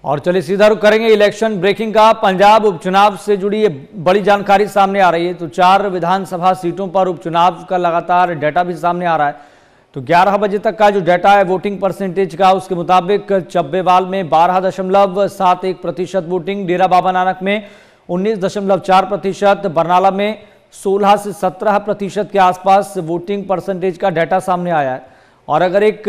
और चलिए सीधा रुख करेंगे इलेक्शन ब्रेकिंग का। पंजाब उपचुनाव से जुड़ी ये बड़ी जानकारी सामने आ रही है। तो 4 विधानसभा सीटों पर उपचुनाव का लगातार डाटा भी सामने आ रहा है। तो 11 बजे तक का जो डाटा है वोटिंग परसेंटेज का, उसके मुताबिक चब्बेवाल में 12.71% वोटिंग, डेरा बाबा नानक में 19.4%, बरनाला में 16 से 17% के आसपास वोटिंग परसेंटेज का डाटा सामने आया है। और अगर एक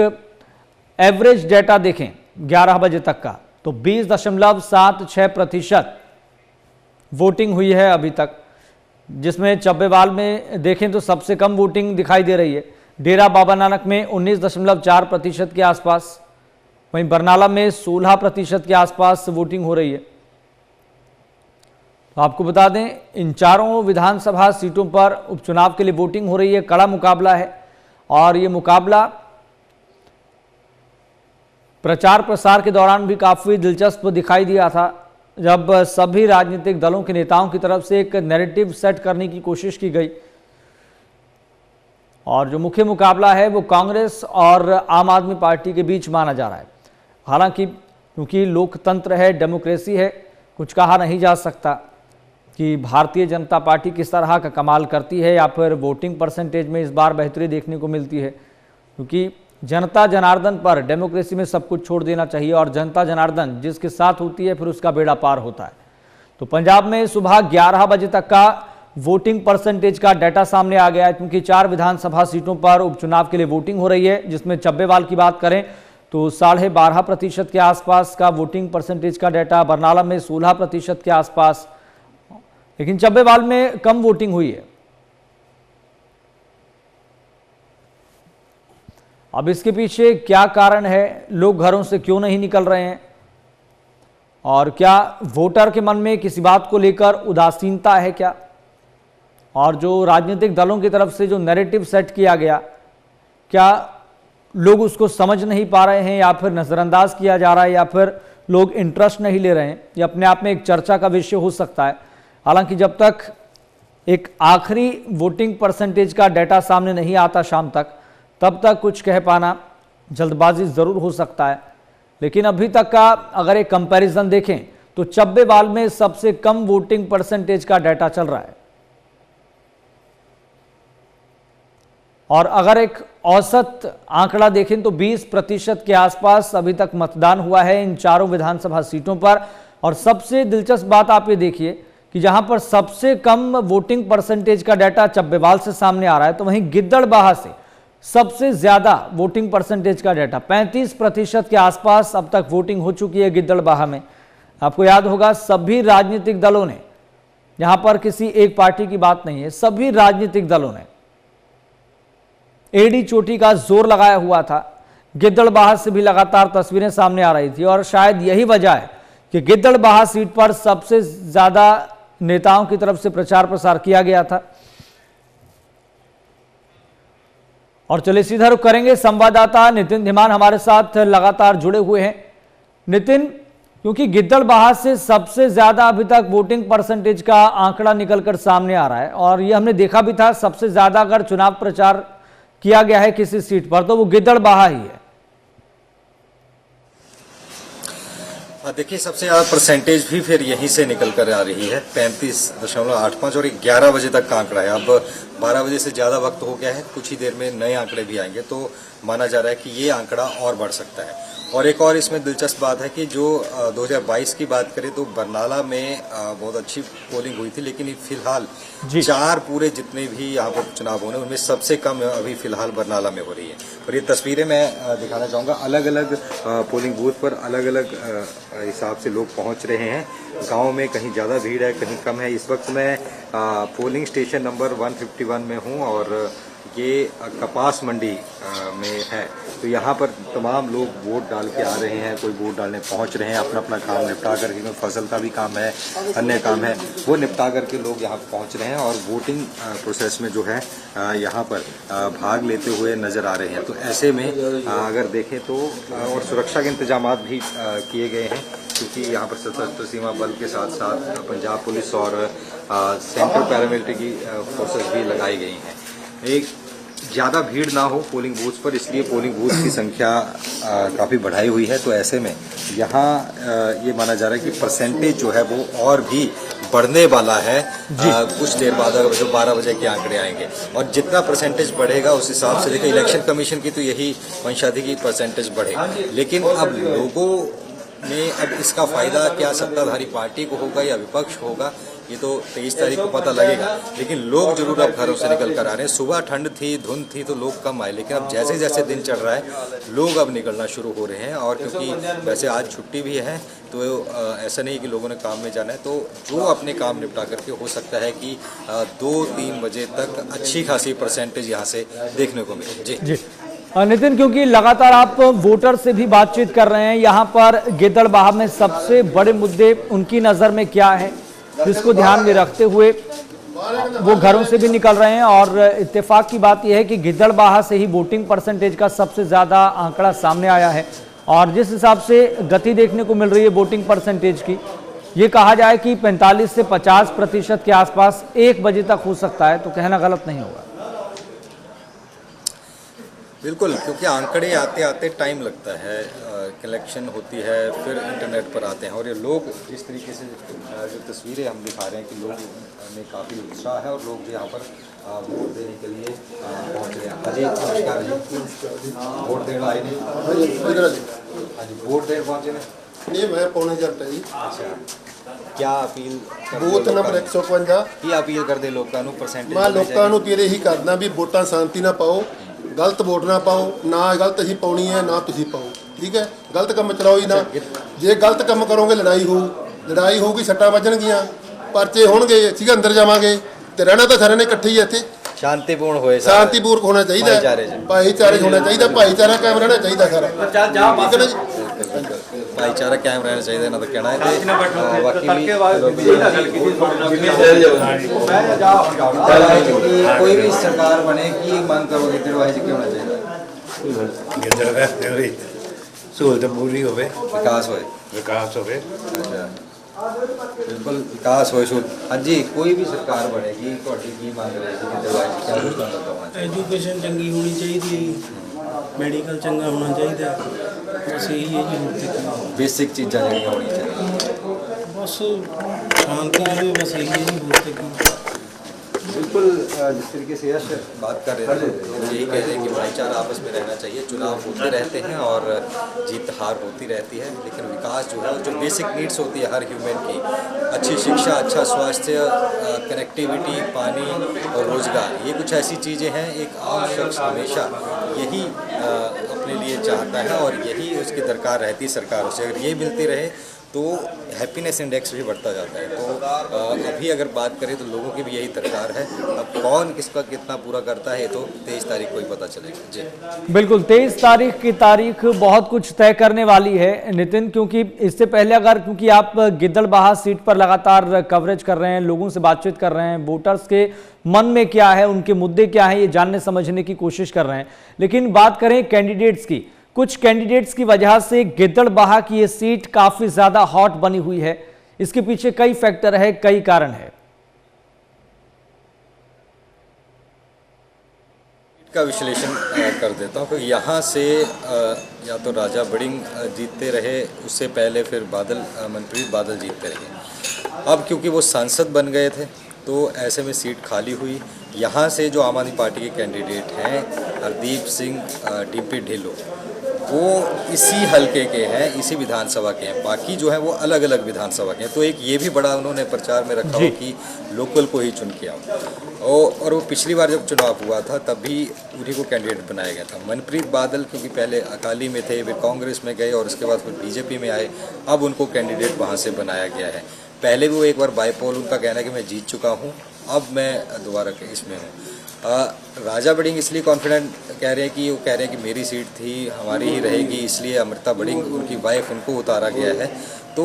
एवरेज डाटा देखें 11 बजे तक का, तो 20.76% वोटिंग हुई है अभी तक, जिसमें चब्बेवाल में देखें तो सबसे कम वोटिंग दिखाई दे रही है। डेरा बाबा नानक में 19.4% के आसपास, वहीं बरनाला में 16% के आसपास वोटिंग हो रही है। तो आपको बता दें, इन चारों विधानसभा सीटों पर उपचुनाव के लिए वोटिंग हो रही है। कड़ा मुकाबला है और ये मुकाबला प्रचार प्रसार के दौरान भी काफ़ी दिलचस्प दिखाई दिया था, जब सभी राजनीतिक दलों के नेताओं की तरफ से एक नैरेटिव सेट करने की कोशिश की गई। और जो मुख्य मुकाबला है वो कांग्रेस और आम आदमी पार्टी के बीच माना जा रहा है। हालांकि क्योंकि लोकतंत्र है, डेमोक्रेसी है, कुछ कहा नहीं जा सकता कि भारतीय जनता पार्टी किस तरह का कमाल करती है या फिर वोटिंग परसेंटेज में इस बार बेहतरी देखने को मिलती है, क्योंकि जनता जनार्दन पर डेमोक्रेसी में सब कुछ छोड़ देना चाहिए और जनता जनार्दन जिसके साथ होती है फिर उसका बेड़ा पार होता है। तो पंजाब में सुबह 11 बजे तक का वोटिंग परसेंटेज का डाटा सामने आ गया है, क्योंकि 4 विधानसभा सीटों पर उपचुनाव के लिए वोटिंग हो रही है, जिसमें चब्बेवाल की बात करें तो 12.5% के आसपास का वोटिंग परसेंटेज का डाटा, बरनाला में 16% के आसपास, लेकिन चब्बेवाल में कम वोटिंग हुई है। अब इसके पीछे क्या कारण है, लोग घरों से क्यों नहीं निकल रहे हैं, और क्या वोटर के मन में किसी बात को लेकर उदासीनता है क्या, और जो राजनीतिक दलों की तरफ से जो नैरेटिव सेट किया गया, क्या लोग उसको समझ नहीं पा रहे हैं या फिर नज़रअंदाज किया जा रहा है या फिर लोग इंटरेस्ट नहीं ले रहे हैं। ये अपने आप में एक चर्चा का विषय हो सकता है। हालांकि जब तक एक आखिरी वोटिंग परसेंटेज का डाटा सामने नहीं आता शाम तक, तब तक कुछ कह पाना जल्दबाजी ज़रूर हो सकता है। लेकिन अभी तक का अगर एक कंपैरिजन देखें तो चब्बेवाल में सबसे कम वोटिंग परसेंटेज का डाटा चल रहा है, और अगर एक औसत आंकड़ा देखें तो 20% के आसपास अभी तक मतदान हुआ है इन चारों विधानसभा सीटों पर। और सबसे दिलचस्प बात आप ये देखिए कि जहां पर सबसे कम वोटिंग परसेंटेज का डाटा चब्बेवाल से सामने आ रहा है, तो वहीं गिद्दड़बाहा से सबसे ज्यादा वोटिंग परसेंटेज का डाटा 35% के आसपास अब तक वोटिंग हो चुकी है गिद्दड़बाहा में। आपको याद होगा, सभी राजनीतिक दलों ने, यहां पर किसी एक पार्टी की बात नहीं है, सभी राजनीतिक दलों ने एड़ी चोटी का जोर लगाया हुआ था। गिद्दड़बाहा से भी लगातार तस्वीरें सामने आ रही थी, और शायद यही वजह है कि गिद्दड़बाहा सीट पर सबसे ज्यादा नेताओं की तरफ से प्रचार प्रसार किया गया था। और चलिए सीधा रुख करेंगे, संवाददाता नितिन धीमान हमारे साथ लगातार जुड़े हुए हैं। नितिन, क्योंकि गिद्दड़बाहा से सबसे ज्यादा अभी तक वोटिंग परसेंटेज का आंकड़ा निकलकर सामने आ रहा है, और ये हमने देखा भी था, सबसे ज्यादा अगर चुनाव प्रचार किया गया है किसी सीट पर तो वो गिद्दड़बाहा ही है। देखिए, सबसे ज्यादा परसेंटेज भी फिर यहीं से निकल कर आ रही है, 35.85, और 11 बजे तक का आंकड़ा है। अब 12 बजे से ज्यादा वक्त हो गया है, कुछ ही देर में नए आंकड़े भी आएंगे, तो माना जा रहा है कि ये आंकड़ा और बढ़ सकता है। और एक और इसमें दिलचस्प बात है कि जो 2022 की बात करें तो बरनाला में बहुत अच्छी पोलिंग हुई थी, लेकिन फिलहाल 4 पूरे जितने भी यहाँ पर चुनाव होने, उनमें सबसे कम अभी फिलहाल बरनाला में हो रही है। और ये तस्वीरें मैं दिखाना चाहूँगा, अलग अलग पोलिंग बूथ पर अलग अलग हिसाब से लोग पहुँच रहे हैं। गाँव में कहीं ज़्यादा भीड़ है, कहीं कम है। इस वक्त मैं पोलिंग स्टेशन नंबर 151 में हूँ, और ये कपास मंडी में है। तो यहाँ पर तमाम लोग वोट डाल के आ रहे हैं, कोई वोट डालने पहुँच रहे हैं, अपना अपना काम निपटा करके, क्योंकि फसल का भी काम है, अन्य काम है, वो निपटा करके लोग यहाँ पहुँच रहे हैं और वोटिंग प्रोसेस में जो है यहाँ पर भाग लेते हुए नजर आ रहे हैं। तो ऐसे में अगर देखें तो और सुरक्षा के इंतजाम भी किए गए हैं, क्योंकि यहाँ पर सशस्त्र सीमा बल के साथ साथ पंजाब पुलिस और सेंट्रल पैरामिलिट्री की फोर्सेस भी लगाई गई हैं। एक ज़्यादा भीड़ ना हो पोलिंग बूथ पर, इसलिए पोलिंग बूथ की संख्या काफ़ी बढ़ाई हुई है। तो ऐसे में यहाँ ये माना जा रहा है कि परसेंटेज जो है वो और भी बढ़ने वाला है। कुछ देर बाद जो 12 बजे के आंकड़े आएंगे और जितना परसेंटेज बढ़ेगा उस हिसाब से देखिए इलेक्शन कमीशन की तो यही मंशा थी कि परसेंटेज बढ़े, लेकिन अब लोगों ने अब इसका फायदा क्या सत्ताधारी पार्टी को होगा या विपक्ष होगा, ये तो 23 तारीख को पता लगेगा। लेकिन लोग जरूर अब घरों से निकल कर आ रहे हैं। सुबह ठंड थी, धुंध थी तो लोग कम आए, लेकिन अब जैसे जैसे दिन चढ़ रहा है लोग अब निकलना शुरू हो रहे हैं। और क्योंकि वैसे आज छुट्टी भी है तो ऐसा नहीं कि लोगों ने काम में जाना है, तो जो अपने काम निपटा करके हो सकता है कि 2-3 बजे तक अच्छी खासी परसेंटेज यहाँ से देखने को मिले। जी नितिन, क्योंकि लगातार आप वोटर से भी बातचीत कर रहे हैं, यहाँ पर गिद्दड़बाहा में सबसे बड़े मुद्दे उनकी नज़र में क्या है जिसको ध्यान में रखते हुए वो घरों से भी निकल रहे हैं? और इत्तेफाक की बात यह है कि गिद्दड़बाहा से ही वोटिंग परसेंटेज का सबसे ज़्यादा आंकड़ा सामने आया है और जिस हिसाब से गति देखने को मिल रही है वोटिंग परसेंटेज की, ये कहा जाए कि 45 से 50% के आसपास 1 बजे तक हो सकता है, तो कहना गलत नहीं होगा। बिल्कुल, क्योंकि आंकड़े आते आते टाइम लगता है, कलेक्शन होती है, फिर इंटरनेट पर आते हैं और ये लोग जिस तरीके से जो तस्वीरें हम दिखा रहे हैं कि लोग में काफ़ी उत्साह है और लोग जो यहाँ पर वोट देने के लिए पहुँच रहे हैं। अजय नमस्कार जी, वोट देने आए नहीं? हाँ जी, वोट देने पहुँचे नहीं, मैं पौने घंटे जी। अच्छा, क्या अपील ਬੂਥ ਨੰਬਰ 155 ਕੀ अपील कर दे लोगों ਨੂੰ परसेंटेज? ਮੈਂ ਲੋਕਾਂ ਨੂੰ ਤੇਰੇ ਹੀ ਕਰਦਾ ਵੀ ਵੋਟਾਂ ਸ਼ਾਂਤੀ ਨਾਲ ਪਾਓ, ਗਲਤ ਵੋਟ ਨਾ ਪਾਓ, ਨਾ ਗਲਤ ਹੀ ਪਾਉਣੀ ਹੈ ਨਾ ਤੁਸੀਂ ਪਾਓ, ਠੀਕ ਹੈ? ਗਲਤ ਕੰਮ ਚਲਾਓ ਹੀ ਨਾ। ਜੇ ਗਲਤ ਕੰਮ ਕਰੋਗੇ ਲੜਾਈ ਹੋਊਗੀ, ਸੱਟਾਂ ਵੱਜਣਗੀਆਂ, ਪਰਚੇ ਹੋਣਗੇ, ਠੀਕ ਹੈ? ਅੰਦਰ ਜਾਵਾਂਗੇ ਤੇ ਰਹਿਣਾ ਤਾਂ ਸਾਰਿਆਂ ਨੇ ਇਕੱਠੇ ਹੀ ਇੱਥੇ। शांतिपूर्ण होए, शांतिपूर्वक होना चाहिए, भाईचारे होना चाहिए, भाईचारा कायम रहना चाहिए सारा, ठीक है ना जी? भाईचारा कायम रहना चाहिए ना, तो कहना है कोई भी सरकार बने की मांग करोगे गिद्दड़बाही क्यों होना चाहिए? गिद्दड़बाही सहूलत पूरी होवे, विकास होवे। अच्छा, बिल्कुल विकास होए सूर। हाँ जी, कोई भी सरकार बनेगी ਤੁਹਾਡੀ ਕੀ ਮੰਗ रहेगी गिद्दड़बाही क्या कुछ करना चाहते हैं? एजुकेशन चंगी होनी चाहिए, मेडिकल चंगा होना चाहिए, बस यही है जी। होती बेसिक चीज़ां ਜਿਹੜੀਆਂ ਹੋਣੀਆਂ ਚਾਹੀਦੀਆਂ, बस शांति रहे, बस यही है जी। होते बिल्कुल जिस तरीके से यश बात कर रहे थे यही कह रहे हैं कि भाईचारा आपस में रहना चाहिए। चुनाव होते रहते हैं और जीत हार होती रहती है, लेकिन विकास जो है जो बेसिक नीड्स होती है हर ह्यूमन की, अच्छी शिक्षा, अच्छा स्वास्थ्य, कनेक्टिविटी, पानी और रोज़गार, ये कुछ ऐसी चीज़ें हैं एक आम शख्स हमेशा यही अपने लिए चाहता है और यही उसकी दरकार रहती है सरकारों से। अगर ये मिलती रहे तो हैप्पीनेस इंडेक्स भी बढ़ता जाता है। तो अभी अगर बात करें तो लोगों की भी यही दरकार है। अब कौन किसका कितना पूरा करता है तो 23 तारीख को ही पता चलेगा। जी बिल्कुल, 23 तारीख की तारीख बहुत कुछ तय करने वाली है नितिन, क्योंकि इससे पहले क्योंकि आप गिद्दड़बाहा सीट पर लगातार कवरेज कर रहे हैं, लोगों से बातचीत कर रहे हैं, वोटर्स के मन में क्या है, उनके मुद्दे क्या हैं, ये जानने समझने की कोशिश कर रहे हैं। लेकिन बात करें कैंडिडेट्स की, कुछ कैंडिडेट्स की वजह से गिद्दड़बाहा की ये सीट काफी ज्यादा हॉट बनी हुई है। इसके पीछे कई फैक्टर है, कई कारण है। का विश्लेषण कर देता हूँ क्योंकि यहाँ से या तो राजा बड़िंग जीतते रहे, उससे पहले फिर मनप्रीत बादल जीतते रहे। अब क्योंकि वो सांसद बन गए थे तो ऐसे में सीट खाली हुई। यहाँ से जो आम आदमी पार्टी के कैंडिडेट हैं हरदीप सिंह टीपी ढिल्लों, वो इसी हलके के हैं, इसी विधानसभा के हैं, बाकी जो है वो अलग अलग विधानसभा के हैं। तो एक ये भी बड़ा उन्होंने प्रचार में रखा हो कि लोकल को ही चुन के आओ। और वो पिछली बार जब चुनाव हुआ था तब भी उन्हीं को कैंडिडेट बनाया गया था। मनप्रीत बादल क्योंकि पहले अकाली में थे, वे कांग्रेस में गए और उसके बाद फिर बीजेपी में आए, अब उनको कैंडिडेट वहाँ से बनाया गया है। पहले भी वो एक बार बाईपोल, उनका कहना है कि मैं जीत चुका हूँ, अब मैं दोबारा इसमें हूँ। राजा बड़िंग इसलिए कॉन्फिडेंट कह रहे हैं कि वो कह रहे हैं कि मेरी सीट थी, हमारी ही रहेगी, इसलिए अमृता बड़िंग उनकी वाइफ, उनको उतारा गया है। तो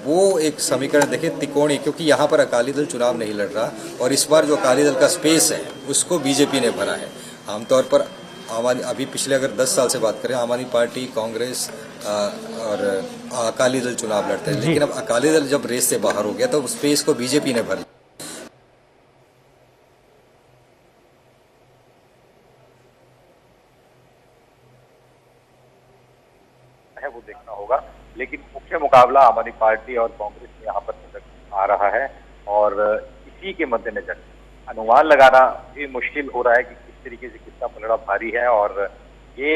वो एक समीकरण देखिए त्रिकोणीय, क्योंकि यहाँ पर अकाली दल चुनाव नहीं लड़ रहा और इस बार जो अकाली दल का स्पेस है उसको बीजेपी ने भरा है। आमतौर पर अभी पिछले अगर 10 साल से बात करें, आम आदमी पार्टी, कांग्रेस और अकाली दल चुनाव लड़ते हैं, लेकिन अब अकाली दल जब रेस से बाहर हो गया तो स्पेस को बीजेपी ने भर मुकाबला आम आदमी पार्टी और कांग्रेस में यहाँ पर नजर आ रहा है। और इसी के मद्देनजर अनुमान लगाना भी मुश्किल हो रहा है कि किस तरीके से किसका पलड़ा भारी है। और ये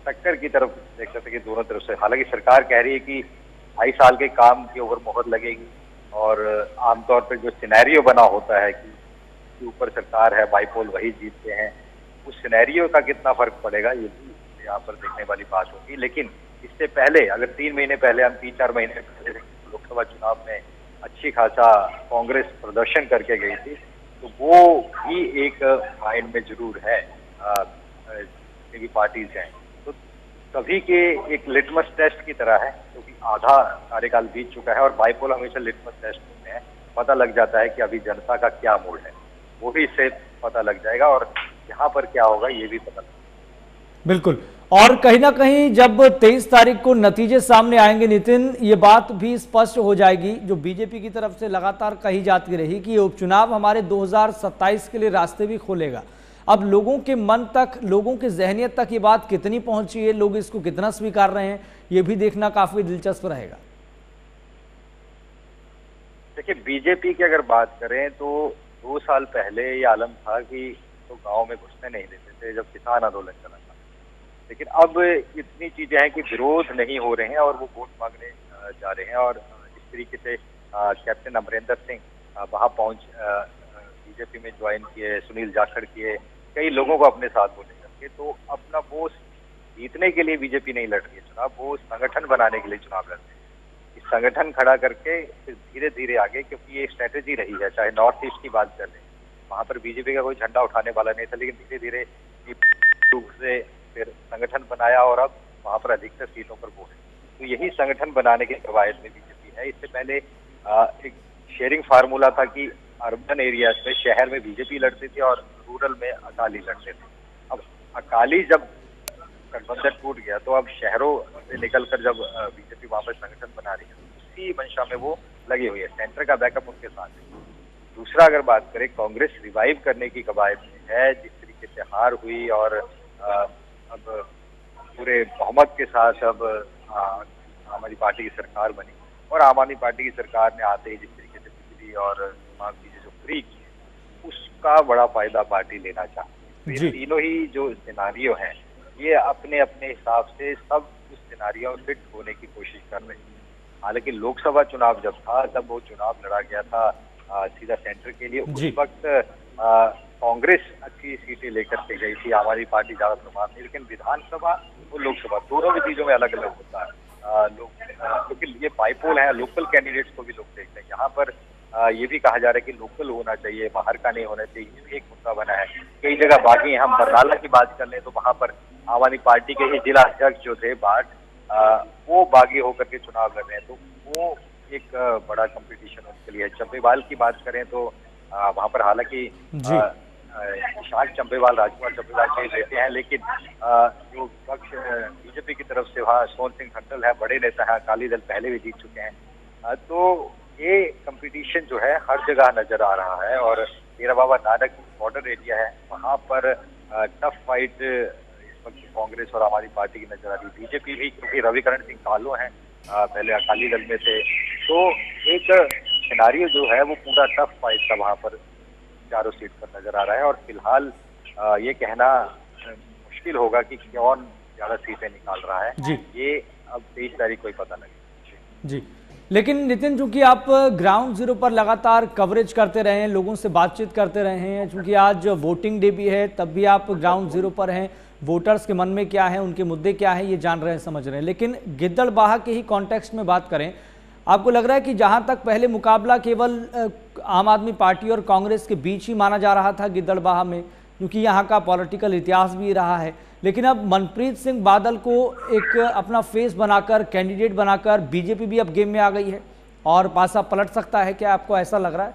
टक्कर की तरफ देख सकते हैं कि दोनों तरफ से, हालांकि सरकार कह रही है कि 2.5 साल के काम की ओवर मोहर लगेगी और आमतौर पर जो सिनेरियो बना होता है कि ऊपर सरकार है, बाईपोल वही जीतते हैं, उस सिनेरियो का कितना फर्क पड़ेगा ये भी यहाँ पर देखने वाली बात होगी। लेकिन इससे पहले अगर 3 महीने पहले, हम 3-4 महीने पहले लोकसभा चुनाव में अच्छी खासा कांग्रेस प्रदर्शन करके गई थी, तो वो भी एक माइंड में जरूर है जितनी भी पार्टीज हैं। तो सभी के एक लिटमस टेस्ट की तरह है, क्योंकि आधा कार्यकाल बीत चुका है और बाईपोल हमेशा लिटमस टेस्ट होते हैं। पता लग जाता है कि अभी जनता का क्या मूड है, वो भी इससे पता लग जाएगा और यहाँ पर क्या होगा ये भी पता लगेगा। बिल्कुल। और कहीं ना कहीं जब 23 तारीख को नतीजे सामने आएंगे नितिन, ये बात भी स्पष्ट हो जाएगी जो बीजेपी की तरफ से लगातार कही जाती रही कि ये उपचुनाव हमारे 2027 के लिए रास्ते भी खोलेगा। अब लोगों के मन तक, लोगों की जहनियत तक ये बात कितनी पहुंची है, लोग इसको कितना स्वीकार रहे हैं, ये भी देखना काफी दिलचस्प रहेगा। देखिए, बीजेपी की अगर बात करें तो 2 साल पहले ये आलम था कि तो गांव में घुसने नहीं देते थे जब किसान आंदोलन चला था। लेकिन अब इतनी चीजें हैं कि विरोध नहीं हो रहे हैं और वो वोट मांगने जा रहे हैं। और इस तरीके से कैप्टन अमरिंदर सिंह वहां पहुंच बीजेपी में ज्वाइन किए, सुनील जाखड़ किए, कई लोगों को अपने साथ बोले करके। तो अपना वो जीतने के लिए बीजेपी नहीं लड़ रही है चुनाव, वो संगठन बनाने के लिए चुनाव लड़ रही है। इस संगठन खड़ा करके फिर धीरे धीरे आगे, क्योंकि ये स्ट्रेटेजी रही है। चाहे नॉर्थ ईस्ट की बात कर लें, वहां पर बीजेपी का कोई झंडा उठाने वाला नहीं था, लेकिन धीरे धीरे से फिर संगठन बनाया और अब वहां पर अधिकतर सीटों पर वो है। तो यही संगठन बनाने के कवायद में बीजेपी है। इससे पहले एक शेयरिंग फार्मूला था कि अर्बन एरियाज में, शहर में बीजेपी लड़ती थी और रूरल में अकाली लड़ते थे। अब अकाली जब गठबंधन टूट गया तो अब शहरों से निकलकर जब बीजेपी वहां पर संगठन बना रही है, उसी मंशा में वो लगी हुई है। सेंटर का बैकअप उनके साथ है। दूसरा, अगर बात करें, कांग्रेस रिवाइव करने की कवायद में है। जिस तरीके से हार हुई और अब पूरे बहुमत के साथ अब आम आदमी पार्टी की सरकार बनी और आम आदमी पार्टी की सरकार ने आते ही जिस तरीके से बिजली और तमाम चीजें जो फ्री की, उसका बड़ा फायदा पार्टी लेना चाहती है। तो ये तीनों ही जो सिनारियो हैं, ये अपने अपने हिसाब से सब उस सिनारियो में फिट होने की कोशिश कर रहे हैं। हालांकि लोकसभा चुनाव जब था तब वो चुनाव लड़ा गया था सीधा सेंटर के लिए। उस वक्त कांग्रेस अच्छी सीटें लेकर के गई थी, आम आदमी पार्टी ज्यादा प्रभाव नहीं। लेकिन विधानसभा और लोकसभा दोनों भी चीजों में अलग अलग होता है लोग, क्योंकि ये बाईपोल है, लोकल कैंडिडेट्स को भी लोग देखते हैं। यहाँ पर ये भी कहा जा रहा है कि लोकल होना चाहिए, बाहर का नहीं होना चाहिए, ये भी एक मुद्दा बना है। कई जगह बागी, हम बरनाला की बात कर लें तो वहां पर आम आदमी पार्टी के ही जिला अध्यक्ष जो थे भाट, वो बागी होकर के चुनाव लड़ रहे हैं। तो वो एक बड़ा कंपटीशन उनके लिए है। चंपेवाल की बात करें तो वहां पर हालांकि निशान चंपेवाल, राजकुमार चंपेवाल के लेते हैं, लेकिन जो विपक्ष बीजेपी की तरफ से वहाँ सोन सिंह खट्टल है, बड़े नेता है, अकाली दल पहले भी जीत चुके हैं। तो ये कंपटीशन जो है हर जगह नजर आ रहा है। और डेरा बाबा नानक बॉर्डर एरिया है, वहाँ पर टफ फाइट इस वक्त कांग्रेस और आम आदमी पार्टी की नजर आ रही है। बीजेपी भी, क्योंकि रविकरण सिंह कालो हैं, पहले अकाली दल में थे, तो एक सिनारियो जो है वो पूरा टफ फाइट का वहाँ पर चारों सीट पर नजर आ रहा है। और फिलहाल ये कहना मुश्किल होगा कि कौन ज्यादा सीटें निकाल रहा है जी। ये अब 23 तारीख को ही पता लगेगा जी। लेकिन नितिन, चूंकि आप ग्राउंड जीरो पर लगातार कवरेज करते रहे हैं, लोगों से बातचीत करते रहे हैं, चूंकि आज वोटिंग डे भी है, तब भी आप ग्राउंड जीरो पर हैं, वोटर्स के मन में क्या है, उनके मुद्दे क्या है, ये जान रहे हैं, समझ रहे हैं। लेकिन गिद्दड़बाहा के ही कॉन्टेक्स्ट में बात करें, आपको लग रहा है कि जहां तक पहले मुकाबला केवल आम आदमी पार्टी और कांग्रेस के बीच ही माना जा रहा था गिद्दड़बाहा में, क्योंकि यहाँ का पॉलिटिकल इतिहास भी रहा है, लेकिन अब मनप्रीत सिंह बादल को एक अपना फेस बनाकर, कैंडिडेट बनाकर बीजेपी भी अब गेम में आ गई है और पासा पलट सकता है, क्या आपको ऐसा लग रहा है?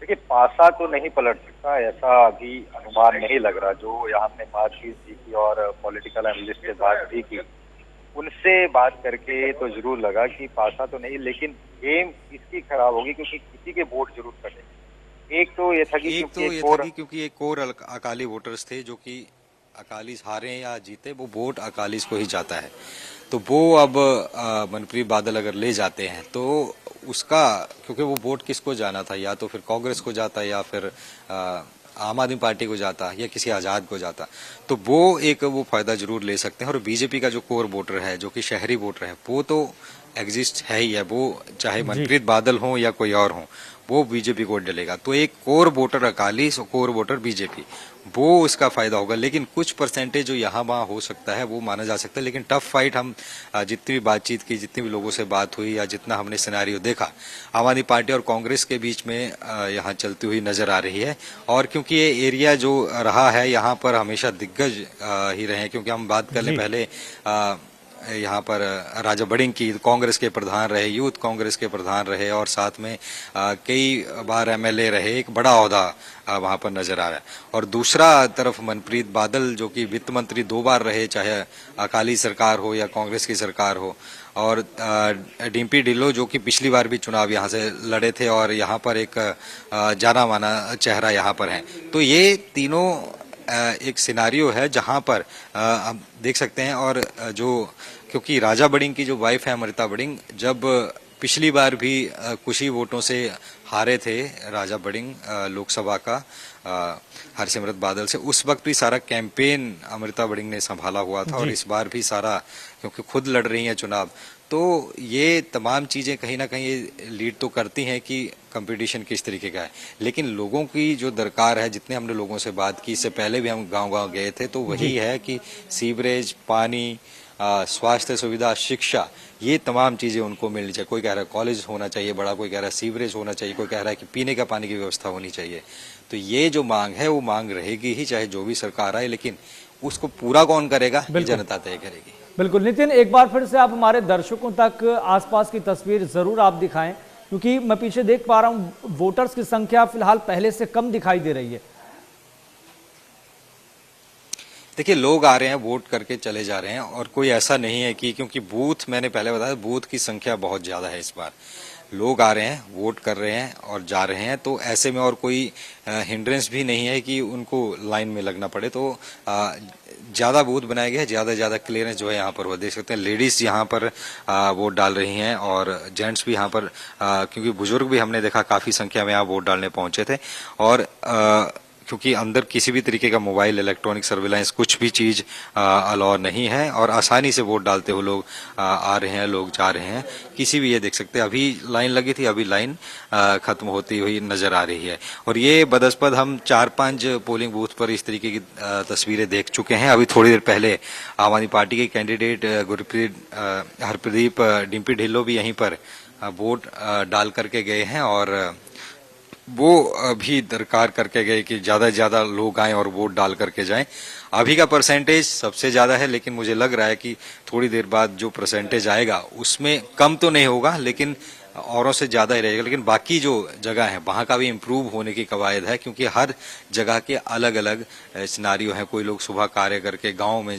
देखिए, पासा तो नहीं पलट सकता, ऐसा अभी अनुमान नहीं लग रहा। जो यहाँ हमने बातचीत की और पॉलिटिकल एनालिस्ट से बात भी की, उनसे बात करके तो जरूर लगा कि पासा तो नहीं, लेकिन गेम इसकी खराब होगी क्योंकि किसी के वोट जरूर कटेंगे। एक तो ये था कि क्योंकि एक कोर अकाली वोटर्स थे, जो कि अकाली हारे या जीते वो वोट अकाली को ही जाता है। तो तो वो अब मनप्रीत बादल अगर ले जाते हैं तो उसका, क्योंकि वो वोट किसको जाना था, या तो फिर कांग्रेस को जाता या फिर आम आदमी पार्टी को जाता या किसी आजाद को जाता, तो वो फायदा जरूर ले सकते हैं। और बीजेपी का जो कोर वोटर है, जो कि शहरी वोटर है, वो तो एग्जिस्ट है ही है, वो चाहे मनप्रीत बादल हो या कोई और हो, वो बीजेपी को डलेगा। तो एक core voter Akali, core voter BJP, वो उसका फायदा होगा। लेकिन कुछ परसेंटेज जो यहाँ वहाँ हो सकता है वो माना जा सकता है। लेकिन टफ फाइट हम जितनी भी बातचीत की, जितनी भी लोगों से बात हुई या जितना हमने सिनेरियो देखा, आम आदमी पार्टी और कांग्रेस के बीच में यहाँ चलती हुई नजर आ रही है। और क्योंकि ये एरिया जो रहा है, यहाँ पर हमेशा दिग्गज ही रहे हैं। क्योंकि हम बात कर लें पहले यहाँ पर राजा बड़िंग की, कांग्रेस के प्रधान रहे, यूथ कांग्रेस के प्रधान रहे और साथ में कई बार एमएलए रहे, एक बड़ा ओहदा वहां पर नजर आ रहा है। और दूसरा तरफ मनप्रीत बादल जो कि वित्त मंत्री 2 बार रहे, चाहे अकाली सरकार हो या कांग्रेस की सरकार हो, और डिम्पी ढिल्लों जो कि पिछली बार भी चुनाव यहाँ से लड़े थे और यहाँ पर एक जाना माना चेहरा यहाँ पर है। तो ये तीनों एक सिनारियो है जहां पर हम देख सकते हैं। और जो, क्योंकि राजा बड़िंग की जो वाइफ है अमृता बड़िंग, जब पिछली बार भी कुछ ही वोटों से हारे थे राजा बड़िंग लोकसभा का हरसिमरत बादल से, उस वक्त भी सारा कैंपेन अमृता बड़िंग ने संभाला हुआ था। और इस बार भी सारा, क्योंकि खुद लड़ रही हैं चुनाव, तो ये तमाम चीजें कहीं ना कहीं लीड तो करती हैं कि कंपटीशन किस तरीके का है। लेकिन लोगों की जो दरकार है, जितने हमने लोगों से बात की, इससे पहले भी हम गांव-गांव गए थे, तो वही है कि सीवरेज, पानी, स्वास्थ्य सुविधा, शिक्षा, ये तमाम चीजें उनको मिलनी चाहिए। कोई कह रहा है कॉलेज होना चाहिए बड़ा, कोई कह रहा है सीवरेज होना चाहिए, कोई कह रहा है कि पीने का पानी की व्यवस्था होनी चाहिए। तो ये जो मांग है वो मांग रहेगी ही, चाहे जो भी सरकार आए। लेकिन उसको पूरा कौन करेगा, ये जनता तय करेगी। बिल्कुल नितिन, एक बार फिर से आप हमारे दर्शकों तक आसपास की तस्वीर जरूर आप दिखाएं, क्योंकि मैं पीछे देख पा रहा हूं वोटर्स की संख्या फिलहाल पहले से कम दिखाई दे रही है। देखिए, लोग आ रहे हैं, वोट करके चले जा रहे हैं। और कोई ऐसा नहीं है कि, क्योंकि बूथ, मैंने पहले बताया, बूथ की संख्या बहुत ज्यादा है इस बार। लोग आ रहे हैं, वोट कर रहे हैं और जा रहे हैं। तो ऐसे में और कोई हिंड्रेंस भी नहीं है कि उनको लाइन में लगना पड़े। तो ज्यादा बूथ बनाए गए हैं, ज्यादा क्लियरेंस जो है यहाँ पर वो देख सकते हैं। लेडीज यहाँ पर वोट डाल रही हैं और जेंट्स भी यहाँ पर, क्योंकि बुजुर्ग भी हमने देखा काफी संख्या में यहाँ वोट डालने पहुंचे थे। और क्योंकि अंदर किसी भी तरीके का मोबाइल, इलेक्ट्रॉनिक सर्विलांस, कुछ भी चीज अलाउ नहीं है और आसानी से वोट डालते हुए लोग आ रहे हैं, लोग जा रहे हैं। किसी भी, ये देख सकते हैं, अभी लाइन लगी थी, अभी लाइन खत्म होती हुई नजर आ रही है। और ये बदस्पद हम 4-5 पोलिंग बूथ पर इस तरीके की तस्वीरें देख चुके हैं। अभी थोड़ी देर पहले आम आदमी पार्टी के कैंडिडेट हरप्रदीप डिम्पी ढिल्लों भी यहीं पर वोट डाल करके गए हैं और वो भी दरकार करके गए कि ज्यादा से ज्यादा लोग आए और वोट डाल करके जाएं। अभी का परसेंटेज सबसे ज्यादा है, लेकिन मुझे लग रहा है कि थोड़ी देर बाद जो परसेंटेज आएगा उसमें कम तो नहीं होगा, लेकिन औरों से ज्यादा ही रहेगा। लेकिन बाकी जो जगह है वहां का भी इम्प्रूव होने की कवायद है, क्योंकि हर जगह के अलग अलग सिनारियो है। कोई लोग सुबह कार्य करके गाँव में,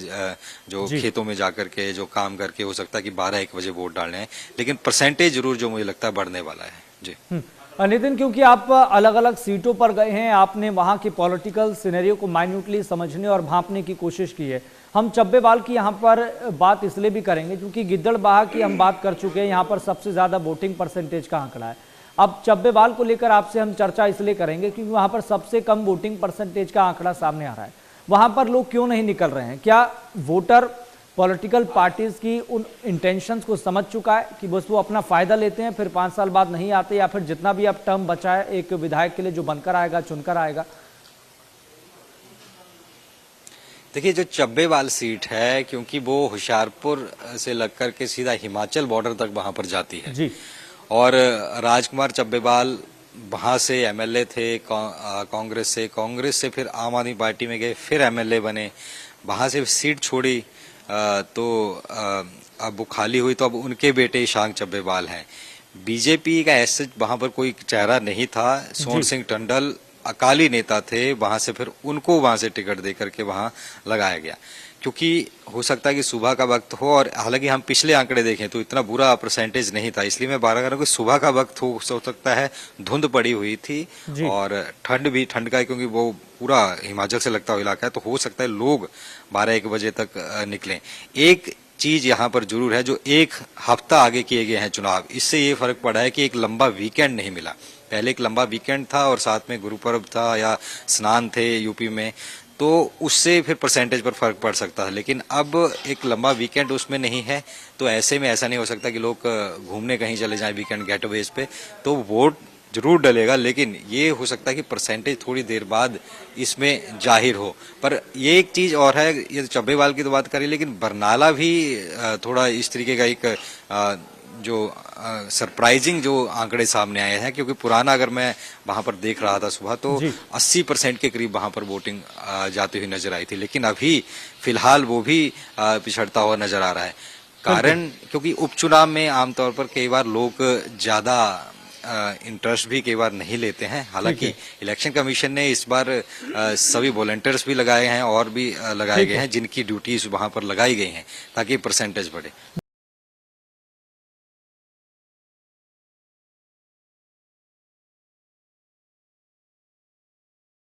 जो खेतों में जाकर के जो काम करके, हो सकता है कि 12-1 बजे वोट डालने हैं। लेकिन परसेंटेज जरूर जो मुझे लगता है बढ़ने वाला है। जी नितिन, क्योंकि आप अलग अलग सीटों पर गए हैं, आपने वहां की पॉलिटिकल सिनेरियो को माइन्यूटली समझने और भांपने की कोशिश की है। हम चब्बेवाल की यहाँ पर बात इसलिए भी करेंगे क्योंकि गिद्दड़बाहा की हम बात कर चुके हैं, यहाँ पर सबसे ज्यादा वोटिंग परसेंटेज का आंकड़ा है। अब चब्बेवाल को लेकर आपसे हम चर्चा इसलिए करेंगे क्योंकि वहां पर सबसे कम वोटिंग परसेंटेज का आंकड़ा सामने आ रहा है। वहां पर लोग क्यों नहीं निकल रहे हैं? क्या वोटर पॉलिटिकल पार्टीज की उन इंटेंशंस को समझ चुका है कि बस वो अपना फायदा लेते हैं, फिर 5 साल बाद नहीं आते, या फिर जितना भी अब टर्म बचा है एक विधायक के लिए जो बनकर आएगा, चुनकर आएगा? देखिए, जो चब्बेवाल सीट है, क्योंकि वो होशियारपुर से लगकर के सीधा हिमाचल बॉर्डर तक वहां पर जाती है जी। और राजकुमार चब्बेवाल वहां से एमएलए थे कांग्रेस से फिर आम आदमी पार्टी में गए, फिर एमएलए बने, वहां से सीट छोड़ी तो अब वो खाली हुई। तो अब उनके बेटे ईशांक चब्बेवाल हैं। बीजेपी का ऐसे वहां पर कोई चेहरा नहीं था। सोहन सिंह टंडल अकाली नेता थे, वहां से फिर उनको वहां से टिकट देकर के वहां लगाया गया, क्योंकि हो सकता है कि सुबह का वक्त हो। और हालांकि हम पिछले आंकड़े देखें तो इतना बुरा परसेंटेज नहीं था, इसलिए मैं 12 कर रहा हूँ कि सुबह का वक्त हो सकता है, धुंध पड़ी हुई थी और ठंड का, क्योंकि वो पूरा हिमाचल से लगता हुआ इलाका है, तो हो सकता है लोग 12-1 बजे तक निकलें। एक चीज यहाँ पर जरूर है, जो एक हफ्ता आगे किए गए हैं चुनाव, इससे ये फर्क पड़ा है कि एक लंबा वीकेंड नहीं मिला। पहले एक लंबा वीकेंड था और साथ में गुरु पर्व था या स्नान थे यूपी में, तो उससे फिर परसेंटेज पर फर्क पड़ सकता है। लेकिन अब एक लंबा वीकेंड उसमें नहीं है, तो ऐसे में ऐसा नहीं हो सकता कि लोग घूमने कहीं चले जाएं वीकेंड गेटअवेज पे, तो वोट जरूर डलेगा। लेकिन ये हो सकता है कि परसेंटेज थोड़ी देर बाद इसमें जाहिर हो। पर ये एक चीज और है, ये तो चब्बेवाल की तो बात करी, लेकिन बरनाला भी थोड़ा इस तरीके का एक जो सरप्राइजिंग जो आंकड़े सामने आए हैं, क्योंकि पुराना अगर मैं वहां पर देख रहा था सुबह तो 80% के करीब वहां पर वोटिंग जाती हुई नजर आई थी, लेकिन अभी फिलहाल वो भी पिछड़ता हुआ नजर आ रहा है। कारण क्योंकि उपचुनाव में आमतौर पर कई बार लोग ज्यादा इंटरेस्ट भी कई बार नहीं लेते हैं। हालांकि इलेक्शन कमीशन ने इस बार सभी वॉलंटियर्स भी लगाए हैं और भी लगाए गए हैं जिनकी ड्यूटीज वहां पर लगाई गई हैं ताकि परसेंटेज बढ़े।